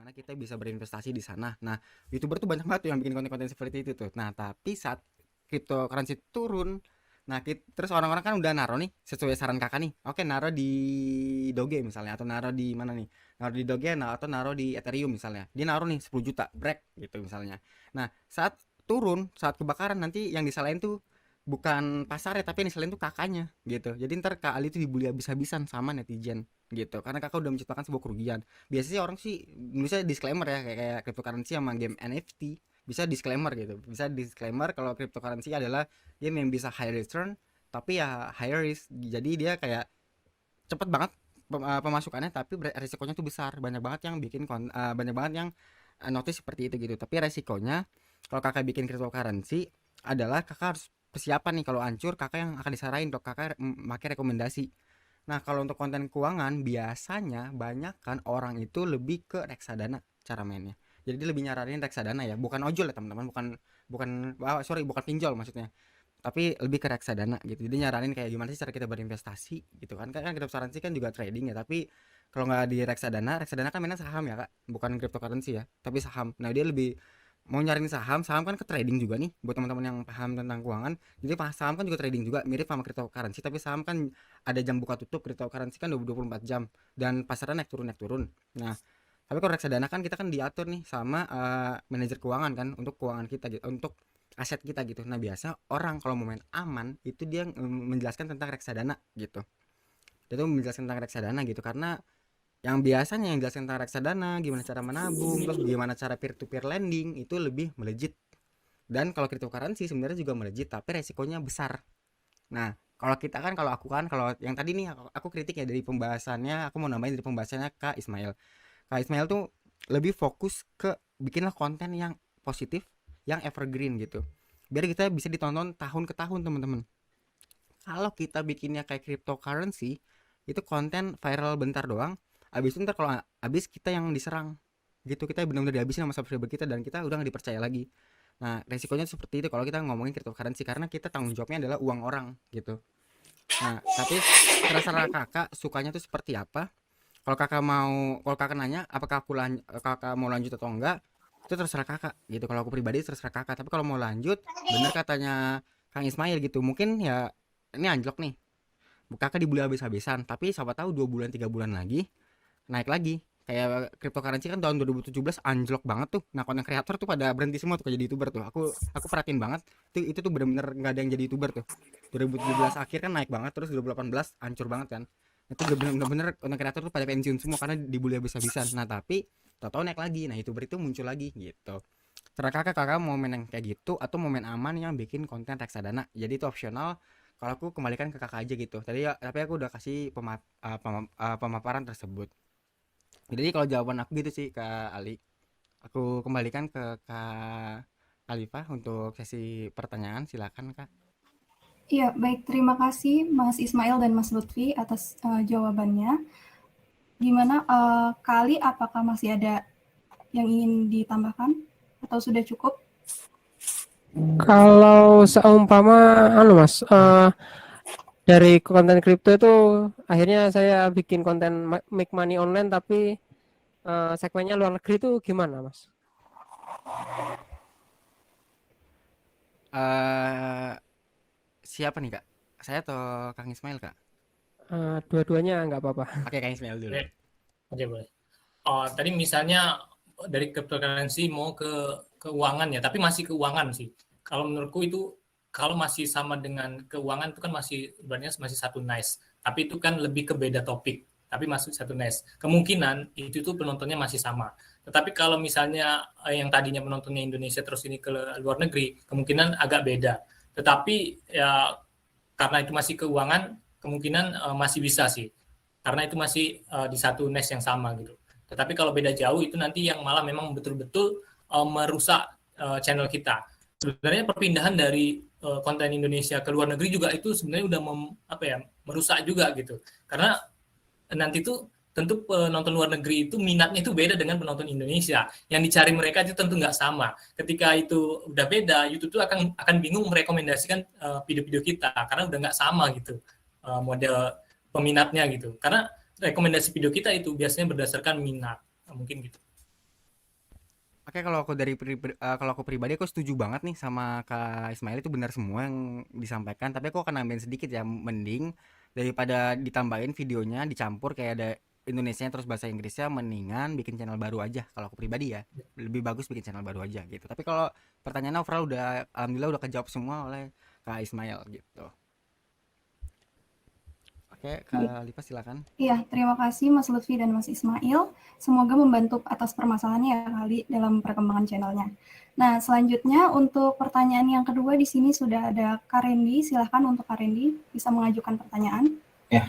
gimana kita bisa berinvestasi di sana. Nah, YouTuber tuh banyak banget tuh yang bikin konten-konten seperti itu tuh. Nah, tapi saat cryptocurrency turun, nah terus orang-orang kan udah naro nih sesuai saran kakak nih. Oke, naro di Doge misalnya atau naro di mana nih? Naro di Doge nah, atau naro di Ethereum misalnya. Dia naro nih 10 juta, break gitu misalnya. Nah, saat turun, saat kebakaran nanti yang disalahin tuh bukan pasarnya tapi yang disalahin tuh kakaknya gitu. Jadi ntar Kak Ali tuh dibully habis-habisan sama netizen gitu karena kakak udah menciptakan sebuah kerugian. Biasanya orang sih bisa disclaimer ya kayak cryptocurrency sama game NFT bisa disclaimer gitu, bisa disclaimer kalau cryptocurrency adalah game yang bisa high return tapi ya high risk, jadi dia kayak cepet banget pemasukannya tapi resikonya tuh besar, banyak banget yang bikin banyak banget yang notice seperti itu gitu. Tapi resikonya kalau kakak bikin cryptocurrency adalah kakak harus persiapan nih kalau hancur kakak yang akan disarahin dok, kakak pakai rekomendasi. Nah, kalau untuk konten keuangan biasanya banyak kan orang itu lebih ke reksadana cara mainnya. Jadi dia lebih nyaranin reksadana ya, bukan ojol ya teman-teman, bukan bukan sorry bukan pinjol maksudnya. Tapi lebih ke reksadana gitu. Jadi nyaranin kayak gimana sih cara kita berinvestasi gitu kan. Kan cryptocurrency kan juga trading ya, tapi kalau nggak di reksadana, reksadana kan mainnya saham ya kak, bukan cryptocurrency ya, tapi saham. Nah dia lebih mau nyariin saham, saham kan ke trading juga nih buat teman-teman yang paham tentang keuangan. Jadi pas saham kan juga trading juga, mirip sama cryptocurrency, tapi saham kan ada jam buka tutup, cryptocurrency kan 24 jam dan pasarnya naik turun naik turun. Nah, tapi kalau reksadana kan kita kan diatur nih sama manajer keuangan kan untuk keuangan kita gitu, untuk aset kita gitu. Nah, biasa orang kalau mau main aman itu dia menjelaskan tentang reksadana gitu. Dia tuh menjelaskan tentang reksadana gitu karena yang biasanya yang jelaskan tentang reksadana, gimana cara menabung, terus gimana cara peer to peer lending itu lebih melejit. Dan kalau cryptocurrency sebenarnya juga melejit tapi resikonya besar. Nah, kalau kita kan kalau yang tadi nih aku kritik ya dari pembahasannya, aku mau nambahin dari pembahasannya Kak Ismail. Kak Ismail tuh lebih fokus ke bikinlah konten yang positif, yang evergreen gitu. Biar kita bisa ditonton tahun ke tahun, teman-teman. Kalau kita bikinnya kayak cryptocurrency, itu konten viral bentar doang. Abis itu ntar kalau abis kita yang diserang gitu, kita benar-benar dihabisin sama subscriber kita dan kita udah nggak dipercaya lagi. Nah, resikonya seperti itu kalau kita ngomongin cryptocurrency karena kita tanggung jawabnya adalah uang orang gitu. Nah, tapi terserah kakak sukanya tuh seperti apa. Kalau kakak nanya apakah kakak mau lanjut atau enggak, itu terserah kakak gitu. Kalau aku pribadi terserah kakak, tapi kalau mau lanjut, bener katanya Kang Ismail gitu, mungkin ya ini anjlok nih, kakak dibully habis-habisan, tapi siapa tahu 2 bulan 3 bulan lagi naik lagi. Kayak cryptocurrency kan tahun 2017 anjlok banget tuh. Nah, konten kreator tuh pada berhenti semua tuh jadi youtuber tuh. Aku perhatiin banget. Itu tuh bener-bener nggak ada yang jadi youtuber tuh. 2017 akhir kan naik banget, terus 2018 hancur banget kan. Itu bener-bener konten kreator tuh pada pensiun semua karena dibully habis-habisan. Nah, tapi tau-tau naik lagi. Nah, youtuber itu muncul lagi gitu. Terus kakak mau main yang kayak gitu atau mau main aman yang bikin konten reksadana. Jadi itu opsional. Kalau aku kembalikan ke kakak aja gitu. Tadi ya, tapi aku udah kasih pemaparan tersebut. Jadi kalau jawaban aku gitu sih Kak Ali. Aku kembalikan ke Kak Alifah untuk sesi pertanyaan, silakan Kak. Iya, baik. Terima kasih Mas Ismail dan Mas Lutfi atas jawabannya. Gimana Kali, apakah masih ada yang ingin ditambahkan atau sudah cukup? Kalau seumpama Mas, dari konten kripto itu akhirnya saya bikin konten make money online tapi segmennya luar negeri itu gimana Mas? eh Siapa nih Kak? Saya atau Kang Ismail Kak? Dua-duanya nggak apa-apa. Oke, Kang Ismail dulu. Oke, boleh. Oh, tadi misalnya dari cryptocurrency mau ke keuangan ya, tapi masih keuangan sih. Kalau menurutku itu kalau masih sama dengan keuangan itu kan masih sebenarnya masih satu nice. Tapi itu kan lebih ke beda topik. Tapi masuk satu nice. Kemungkinan itu tuh penontonnya masih sama. Tetapi kalau misalnya yang tadinya penontonnya Indonesia terus ini ke luar negeri, kemungkinan agak beda. Tetapi ya karena itu masih keuangan, kemungkinan masih bisa sih. Karena itu masih di satu niche yang sama gitu. Tetapi kalau beda jauh itu nanti yang malah memang betul-betul merusak channel kita. Sebenarnya perpindahan dari konten Indonesia ke luar negeri juga itu sebenarnya udah merusak juga gitu. Karena nanti tuh tentu penonton luar negeri itu minatnya itu beda dengan penonton Indonesia. Yang dicari mereka itu tentu nggak sama. Ketika itu udah beda, YouTube tuh akan bingung merekomendasikan video-video kita karena udah nggak sama gitu model peminatnya gitu. Karena rekomendasi video kita itu biasanya berdasarkan minat. Mungkin gitu. Oke, kalau aku pribadi aku setuju banget nih sama Kak Ismail, itu benar semua yang disampaikan. Tapi aku akan nambahin sedikit ya, mending daripada ditambahin videonya dicampur kayak ada Indonesianya terus bahasa Inggrisnya, mendingan bikin channel baru aja. Kalau aku pribadi ya, lebih bagus bikin channel baru aja gitu. Tapi kalau pertanyaannya overall udah alhamdulillah udah kejawab semua oleh Kak Ismail gitu. Oke, Kak Lipa silakan. Iya, terima kasih Mas Lutfi dan Mas Ismail. Semoga membantu atas permasalahannya ya kali dalam perkembangan channelnya. Nah, selanjutnya untuk pertanyaan yang kedua di sini sudah ada Kak Randy. Silahkan untuk Kak Randy bisa mengajukan pertanyaan. Ya,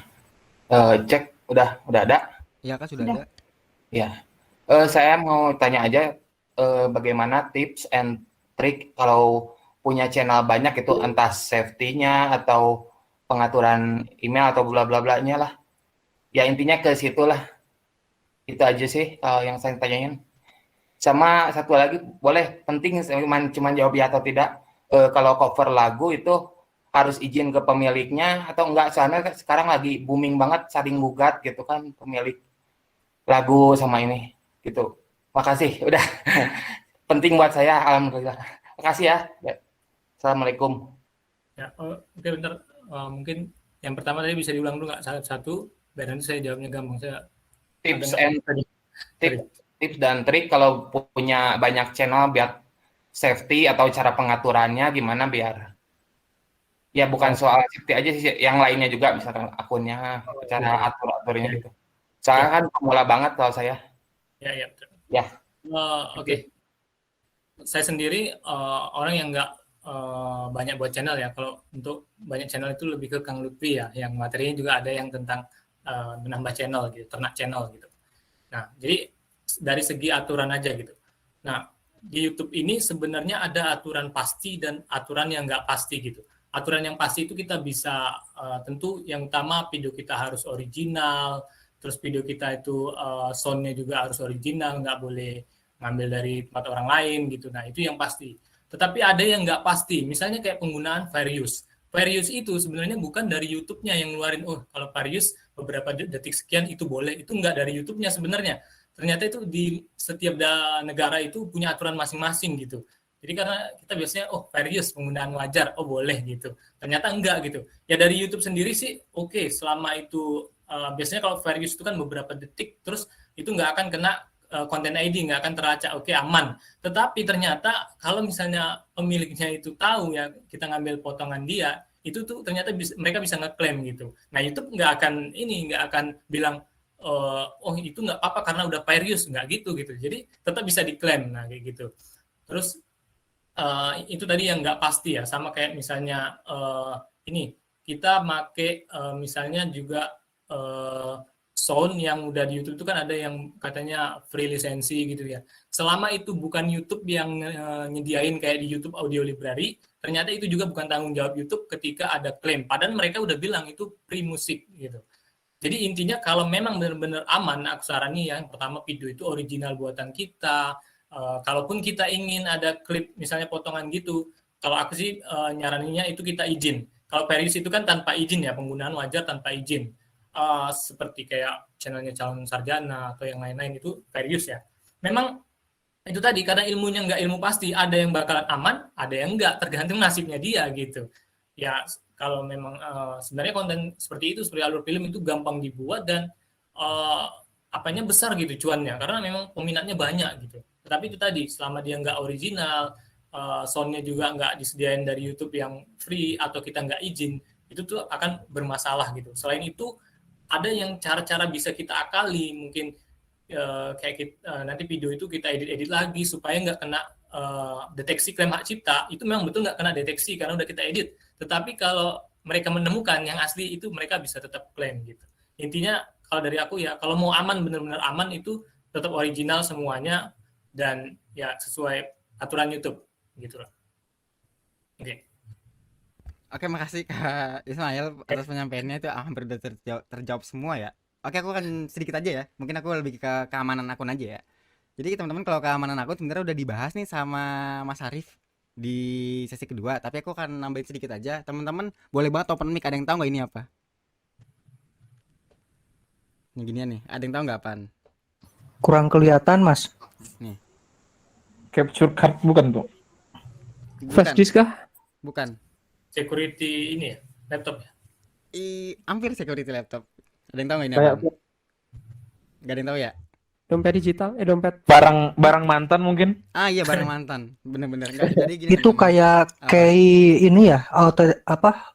cek udah ada. Iya Kak, sudah Sudah. ada. Ya, saya mau tanya aja bagaimana tips and trik kalau punya channel banyak itu, entah safety-nya atau pengaturan email atau bla bla blanya lah. Ya intinya ke situ lah. Itu aja sih yang saya tanyain. Sama satu lagi, boleh penting cuman jawab ya atau tidak. Kalau cover lagu itu harus izin ke pemiliknya atau enggak? Soalnya sekarang lagi booming banget, saling gugat gitu kan pemilik lagu sama ini gitu. Makasih, udah penting buat saya. Alhamdulillah. Makasih ya. Assalamualaikum. Ya, oke bentar. Mungkin yang pertama tadi bisa diulang dulu nggak satu-satu, biar nanti saya jawabnya gampang. Saya Tips ada and tadi. tips dan trik kalau punya banyak channel biar safety atau cara pengaturannya gimana biar ya bukan soal safety aja sih, yang lainnya juga misalkan akunnya, cara atur-aturnya gitu. Soalnya kan pemula banget kalau saya. Ya, betul. Ya. Oke. Saya sendiri orang yang nggak banyak buat channel ya. Kalau untuk banyak channel itu lebih ke Kang Lutfi ya, yang materinya juga ada yang tentang menambah channel gitu, ternak channel gitu. Nah, jadi dari segi aturan aja gitu. Nah, di YouTube ini sebenarnya ada aturan pasti dan aturan yang nggak pasti gitu. Aturan yang pasti itu kita bisa tentu yang utama video kita harus original, terus video kita itu sound-nya juga harus original, nggak boleh ngambil dari tempat orang lain gitu. Nah, itu yang pasti. Tetapi ada yang nggak pasti, misalnya kayak penggunaan fair use. Fair use itu sebenarnya bukan dari YouTube-nya yang ngeluarin, oh kalau fair use beberapa detik sekian itu boleh. Itu nggak dari YouTube-nya sebenarnya. Ternyata itu di setiap negara itu punya aturan masing-masing gitu. Jadi karena kita biasanya, oh fair use, penggunaan wajar, oh boleh gitu. Ternyata enggak gitu. Ya dari YouTube sendiri sih, oke, selama itu, biasanya kalau fair use itu kan beberapa detik, terus itu nggak akan kena konten ID, nggak akan teracak, oke aman. Tetapi ternyata kalau misalnya pemiliknya itu tahu ya kita ngambil potongan dia, itu tuh ternyata mereka bisa ngeklaim gitu. Nah YouTube nggak akan bilang oh itu nggak apa-apa karena udah fair use, nggak gitu. Jadi tetap bisa diklaim, nah kayak gitu. Terus itu tadi yang nggak pasti ya, sama kayak misalnya ini kita make misalnya juga sound yang udah di YouTube itu kan ada yang katanya free lisensi gitu ya. Selama itu bukan YouTube yang nyediain kayak di YouTube Audio Library, ternyata itu juga bukan tanggung jawab YouTube ketika ada klaim. Padahal mereka udah bilang itu free musik gitu. Jadi intinya kalau memang benar-benar aman, aku saranin yang pertama video itu original buatan kita. Kalaupun kita ingin ada klip misalnya potongan gitu, kalau aku sih nyaraninnya itu kita izin. Kalau fair use itu kan tanpa izin ya, penggunaan wajar tanpa izin. Seperti kayak channelnya calon sarjana atau yang lain-lain itu fair use ya. Memang itu tadi karena ilmunya nggak ilmu pasti, ada yang bakalan aman, ada yang nggak, tergantung nasibnya dia gitu. Ya kalau memang sebenarnya konten seperti itu, seperti alur film itu gampang dibuat dan apanya besar gitu cuannya, karena memang peminatnya banyak gitu. Tetapi itu tadi selama dia nggak original, soundnya juga nggak disediain dari YouTube yang free atau kita nggak izin, itu tuh akan bermasalah gitu. Selain itu ada yang cara-cara bisa kita akali, mungkin kayak nanti video itu kita edit lagi supaya nggak kena deteksi klaim hak cipta. Itu memang betul nggak kena deteksi karena udah kita edit. Tetapi kalau mereka menemukan yang asli itu mereka bisa tetap klaim gitu. Intinya kalau dari aku ya, kalau mau aman, benar-benar aman itu tetap original semuanya dan ya sesuai aturan YouTube gitu loh. Oke. Oke, makasih Kak Ismail atas penyampaiannya, itu hampir udah terjawab semua ya. Oke, aku akan sedikit aja ya. Mungkin aku lebih ke keamanan akun aja ya. Jadi teman-teman, kalau keamanan akun sebenarnya udah dibahas nih sama Mas Arif di sesi kedua, tapi aku akan nambahin sedikit aja. Teman-teman boleh banget open mic, ada yang tahu nggak ini apa? Ini ginian nih, ada yang tahu nggak apaan? Kurang kelihatan, Mas. Nih. Capture card bukan tuh? Flash Bukan, disk kah? bukan. Security ini ya, laptop ya. Hampir security laptop. Ada yang tahu nggak ini Kayak apa? Gak ada yang tahu ya? Dompet digital, dompet. barang mantan mungkin? Ah iya, barang mantan. Bener-bener. Enggak, jadi gini Itu teman-teman. kayak Apa? ini ya,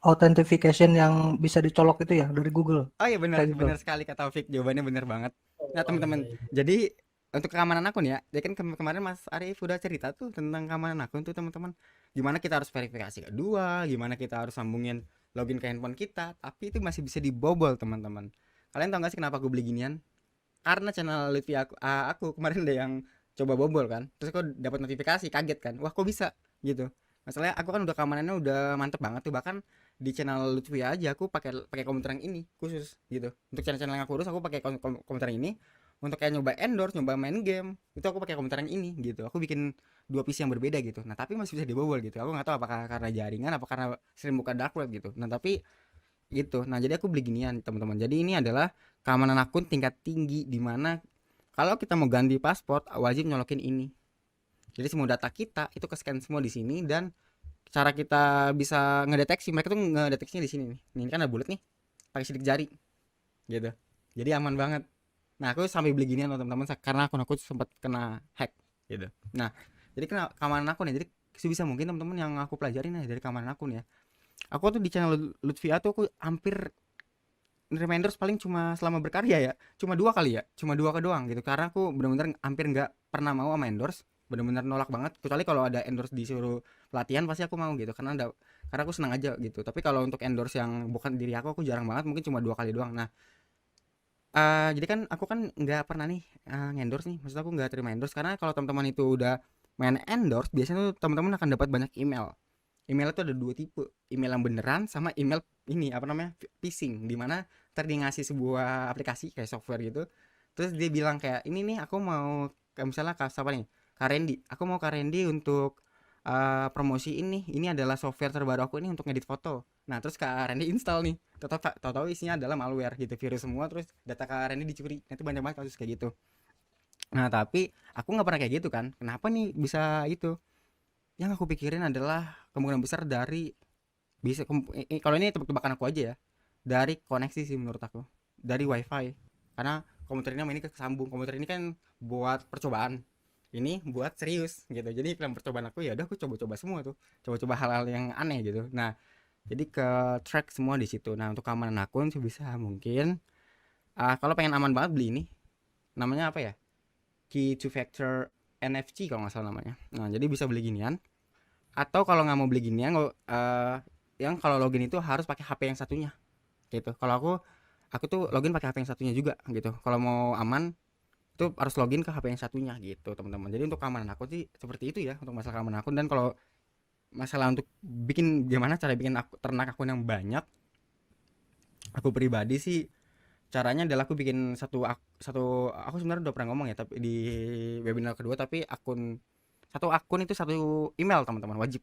authentication yang bisa dicolok itu ya dari Google. Oh iya, bener, Kayak gitu. bener sekali kata Taufik. Jawabannya bener banget. Nah teman-teman, iya. jadi untuk keamanan akun ya, kan kemarin Mas Arief udah cerita tuh tentang keamanan akun tuh teman-teman. Gimana kita harus verifikasi kedua, gimana kita harus sambungin login ke handphone kita, tapi itu masih bisa dibobol teman-teman. Kalian tau gak sih kenapa aku beli ginian? Karena channel Lutfi aku kemarin ada yang coba bobol kan, terus aku dapat notifikasi, kaget kan, wah kok bisa gitu. Masalahnya aku kan udah keamanannya udah mantep banget tuh, bahkan di channel Lutfi aja aku pakai pakai komputer yang ini khusus gitu. Untuk channel-channel yang aku urus aku pakai komputer yang ini. Untuk kayak nyoba endorse, nyoba main game, itu aku pakai komputer yang ini gitu. Aku bikin dua PC yang berbeda gitu. Nah tapi masih bisa dibobol gitu. Aku nggak tahu apakah karena jaringan, apa karena sering buka dark web gitu. Nah tapi gitu. Nah jadi aku beli ginian teman-teman. Jadi ini adalah keamanan akun tingkat tinggi, di mana kalau kita mau ganti paspor wajib nyolokin ini. Jadi semua data kita itu ke scan semua di sini, dan cara kita bisa ngedeteksi, mereka tuh ngedeteksinya di sini nih. Ini kan ada bulat nih, pakai sidik jari gitu. Jadi aman banget. Nah aku sampai beli ginian loh teman-teman, karena akun aku sempat kena hack gitu. Nah jadi kena keamanan akun ya. Jadi sebisa mungkin teman-teman yang aku pelajarin ya dari keamanan akun ya. Aku tuh di channel Lutfi tuh aku hampir reminders paling cuma selama berkarya ya, cuma 2 kali ya, cuma 2 ke doang gitu. Karena aku benar-benar hampir nggak pernah mau sama endorse, benar-benar nolak banget. Kecuali kalau ada endorse disuruh pelatihan pasti aku mau gitu, karena aku senang aja gitu. Tapi kalau untuk endorse yang bukan diri aku jarang banget, mungkin cuma 2 kali doang. Nah jadi kan aku kan nggak pernah nih endorse nih, maksud aku nggak terima endorse, karena kalau teman-teman itu udah main endorse biasanya tuh teman-teman akan dapat banyak email. Email itu ada 2 tipe, email yang beneran sama email ini apa namanya, phishing, di mana tadi ngasih sebuah aplikasi kayak software gitu, terus dia bilang kayak ini nih aku mau kayak misalnya siapa nih, Kak Randy, aku mau Kak Randy untuk promosi ini adalah software terbaru aku ini untuk ngedit foto. Nah terus Kak Randy install nih, tahu isinya adalah malware gitu, virus semua, terus data Kak Randy dicuri. Nah, itu banyak banget kasus kayak gitu. Nah tapi aku nggak pernah kayak gitu kan, kenapa nih bisa itu? Yang aku pikirin adalah kemungkinan besar dari kalau ini tebak-tebakan aku aja ya, dari koneksi sih menurut aku, dari wifi. Karena komputer ini sama ini kesambung, komputer ini kan buat percobaan, ini buat serius gitu. Jadi dalam percobaan aku ya udah aku coba-coba semua tuh, coba-coba hal-hal yang aneh gitu. Nah jadi ke track semua di situ. Nah untuk keamanan akun sebisa mungkin kalau pengen aman banget beli ini, namanya apa ya, key two factor NFC kalau nggak salah namanya. Nah jadi bisa beli ginian, atau kalau nggak mau beli ginian yang kalau login itu harus pakai HP yang satunya gitu. Kalau aku tuh login pakai HP yang satunya juga gitu. Kalau mau aman itu harus login ke HP yang satunya gitu teman-teman. Jadi untuk keamanan akun sih seperti itu ya, untuk masalah keamanan akun. Dan kalau masalah untuk gimana cara bikin ternak akun yang banyak, aku pribadi sih caranya adalah aku bikin aku sebenarnya udah pernah ngomong ya tapi di webinar kedua, tapi satu akun itu satu email teman-teman, wajib.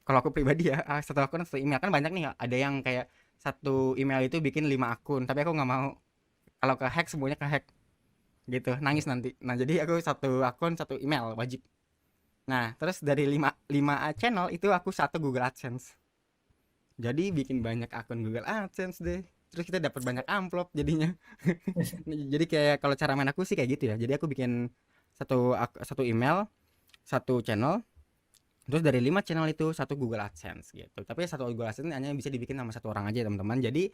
Kalau aku pribadi ya, satu akun satu email. Kan banyak nih, ada yang kayak satu email itu bikin 5 akun, tapi aku nggak mau. Kalau ke hack semuanya ke hack gitu, nangis nanti. Nah jadi aku satu akun satu email wajib. Nah terus dari 5 channel itu aku satu Google AdSense. Jadi bikin banyak akun Google AdSense deh, terus kita dapat banyak amplop jadinya. Jadi kayak kalau cara main aku sih kayak gitu ya. Jadi aku bikin satu email, satu channel, terus dari 5 channel itu satu Google AdSense gitu. Tapi satu Google AdSense hanya bisa dibikin sama satu orang aja teman-teman. Jadi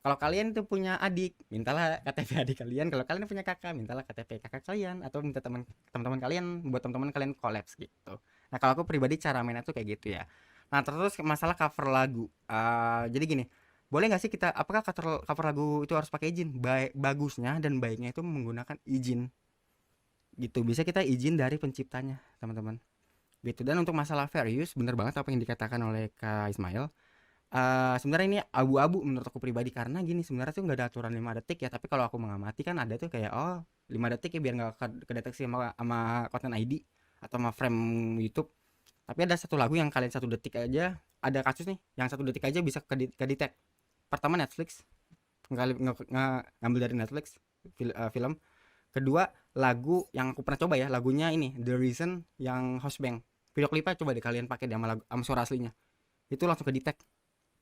kalau kalian tuh punya adik, mintalah KTP adik kalian. Kalau kalian punya kakak, mintalah KTP kakak kalian, atau minta teman-teman kalian buat teman-teman kalian collabs gitu. Nah kalau aku pribadi cara mainnya tuh kayak gitu ya. Nah terus masalah cover lagu, jadi gini, boleh nggak sih kita, apakah cover lagu itu harus pakai izin? Bagusnya dan baiknya itu menggunakan izin gitu. Bisa kita izin dari penciptanya teman-teman gitu. Dan untuk masalah fair use, bener banget apa yang dikatakan oleh Kak Ismail. Sebenarnya ini abu-abu menurut aku pribadi, karena gini, sebenarnya tuh nggak ada aturan 5 detik ya, tapi kalau aku mengamati kan ada tuh kayak 5 detik ya biar nggak kedeteksi sama konten ID atau sama frame YouTube. Tapi ada satu lagu yang kalian 1 detik aja, ada kasus nih yang 1 detik aja bisa ke-detect. Pertama Netflix, ngambil dari Netflix film. Kedua, lagu yang aku pernah coba ya, lagunya ini The Reason yang House Bang. Video klipnya coba deh kalian pakai deh sama lagu sama suara aslinya. Itu langsung ke detect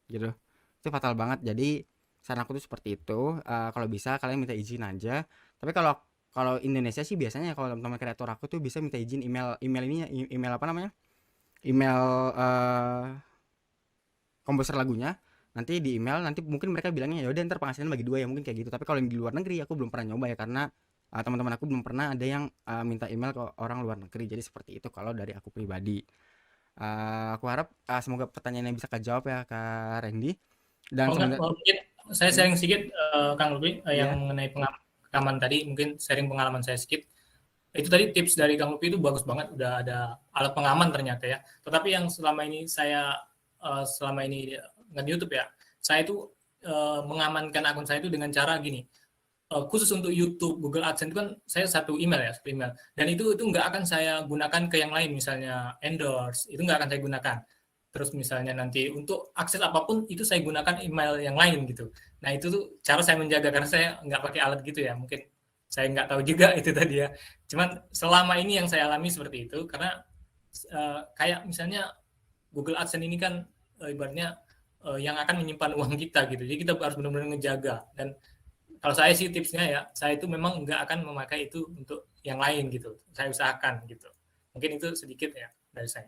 gitu. Itu fatal banget. Jadi saran aku tuh seperti itu. Kalau bisa kalian minta izin aja. Tapi kalau kalau Indonesia sih biasanya kalau teman-teman kreator aku tuh bisa minta izin email ininya, email apa namanya? Email komposer lagunya. Nanti di email nanti mungkin mereka bilangnya ya udah ntar penghasilan bagi dua ya, mungkin kayak gitu. Tapi kalau yang di luar negeri aku belum pernah nyoba ya, karena teman-teman aku belum pernah ada yang minta email ke orang luar negeri. Jadi seperti itu kalau dari aku pribadi. Aku harap semoga pertanyaannya bisa kejawab ya Kak Randy. Dan Mungkin saya sharing sedikit Kang Lutfi yang Iya. mengenai pengalaman tadi, mungkin sharing pengalaman saya sedikit. Itu tadi tips dari Kang Lutfi itu bagus banget, udah ada alat pengaman ternyata ya. Tetapi yang selama ini saya nge-YouTube ya, saya itu mengamankan akun saya itu dengan cara gini. Khusus untuk YouTube, Google AdSense itu kan saya satu email, dan itu nggak akan saya gunakan ke yang lain, misalnya endorse itu nggak akan saya gunakan. Terus misalnya nanti untuk akses apapun itu saya gunakan email yang lain gitu. Nah itu tuh cara saya menjaga, karena saya nggak pakai alat gitu ya, mungkin saya nggak tahu juga itu tadi ya. Cuman selama ini yang saya alami seperti itu, karena kayak misalnya Google AdSense ini kan ibaratnya yang akan menyimpan uang kita gitu, jadi kita harus benar-benar ngejaga. Dan kalau saya sih tipsnya ya, saya itu memang nggak akan memakai itu untuk yang lain gitu. Saya usahakan gitu. Mungkin itu sedikit ya dari saya.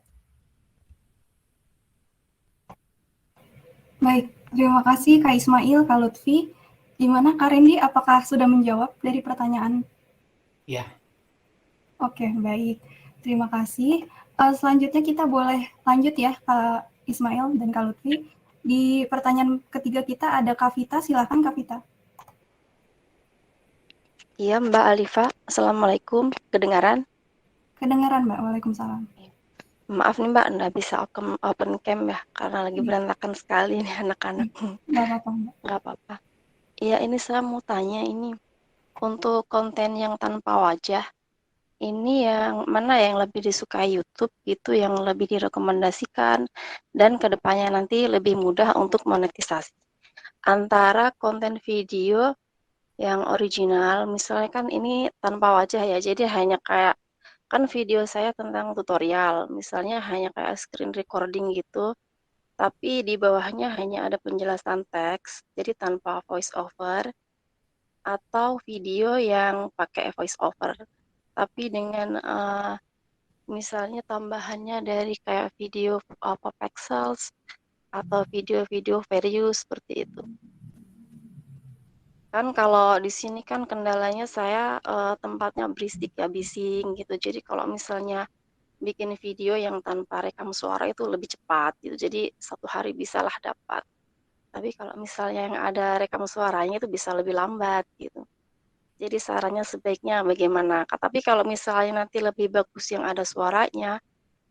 Baik, terima kasih Kak Ismail, Kak Lutfi. Gimana Kak Randy, apakah sudah menjawab dari pertanyaan? Iya. Oke, baik. Terima kasih. Selanjutnya kita boleh lanjut ya Kak Ismail dan Kak Lutfi. Di pertanyaan ketiga kita ada Kak Vita, silakan Kak Vita. Iya, Mbak Alifa. Assalamualaikum. Kedengaran? Kedengaran Mbak, waalaikumsalam. Maaf nih Mbak, nggak bisa open cam ya, karena lagi berantakan sekali nih anak-anak. Nggak apa-apa Mbak. Nggak apa-apa. Iya, ini saya mau tanya ini. Untuk konten yang tanpa wajah, ini yang mana yang lebih disukai YouTube, itu yang lebih direkomendasikan, dan kedepannya nanti lebih mudah untuk monetisasi. Antara konten video yang original, misalnya kan ini tanpa wajah ya, jadi hanya kayak, kan video saya tentang tutorial, misalnya hanya kayak screen recording gitu, tapi di bawahnya hanya ada penjelasan teks, jadi tanpa voice over, atau video yang pakai voice over, tapi dengan misalnya tambahannya dari kayak video pixels, atau video-video various seperti itu. Kan kalau di sini kan kendalanya saya tempatnya berisik ya, bising gitu. Jadi kalau misalnya bikin video yang tanpa rekam suara itu lebih cepat gitu. Jadi 1 hari bisalah dapat. Tapi kalau misalnya yang ada rekam suaranya itu bisa lebih lambat gitu. Jadi sarannya sebaiknya bagaimana? Tapi kalau misalnya nanti lebih bagus yang ada suaranya,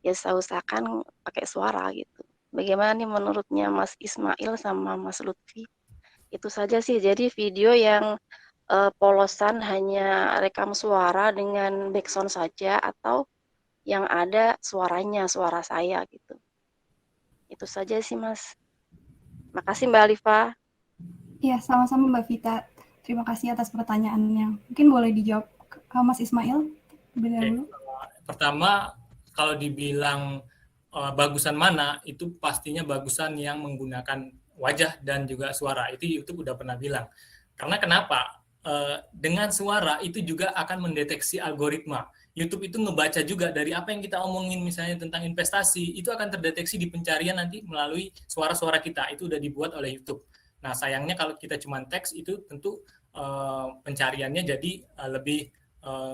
ya saya usahakan pakai suara gitu. Bagaimana nih menurutnya Mas Ismail sama Mas Lutfi? Itu saja sih, jadi video yang polosan hanya rekam suara dengan background saja, atau yang ada suaranya, suara saya gitu. Itu saja sih Mas. Makasih Mbak Alifa. Iya, sama-sama Mbak Vita. Terima kasih atas pertanyaannya. Mungkin boleh dijawab Mas Ismail terlebih dahulu. Pertama, kalau dibilang bagusan mana, itu pastinya bagusan yang menggunakan wajah dan juga suara. Itu YouTube udah pernah bilang. Karena kenapa? Dengan suara itu juga akan mendeteksi algoritma. YouTube itu ngebaca juga dari apa yang kita omongin, misalnya tentang investasi, itu akan terdeteksi di pencarian nanti melalui suara-suara kita. Itu udah dibuat oleh YouTube. Nah, sayangnya kalau kita cuma teks, itu tentu pencariannya jadi lebih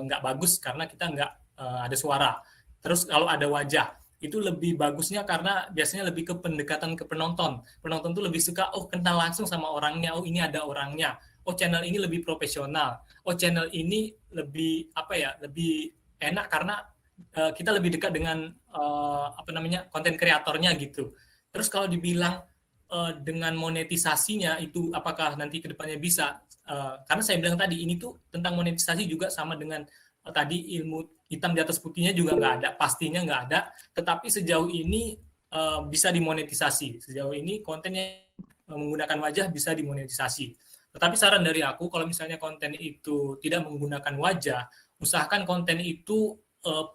nggak bagus karena kita nggak ada suara. Terus kalau ada wajah, itu lebih bagusnya karena biasanya lebih ke pendekatan ke penonton. Penonton tuh lebih suka, oh kenal langsung sama orangnya, oh ini ada orangnya, oh channel ini lebih profesional, oh channel ini lebih lebih enak karena kita lebih dekat dengan konten kreatornya gitu. Terus kalau dibilang dengan monetisasinya itu apakah nanti kedepannya bisa? Karena saya bilang tadi ini tuh tentang monetisasi juga sama dengan tadi ilmu hitam di atas putihnya juga nggak ada, pastinya nggak ada. Tetapi sejauh ini bisa dimonetisasi. Sejauh ini kontennya menggunakan wajah bisa dimonetisasi. Tetapi saran dari aku, kalau misalnya konten itu tidak menggunakan wajah, usahakan konten itu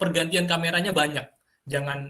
pergantian kameranya banyak. Jangan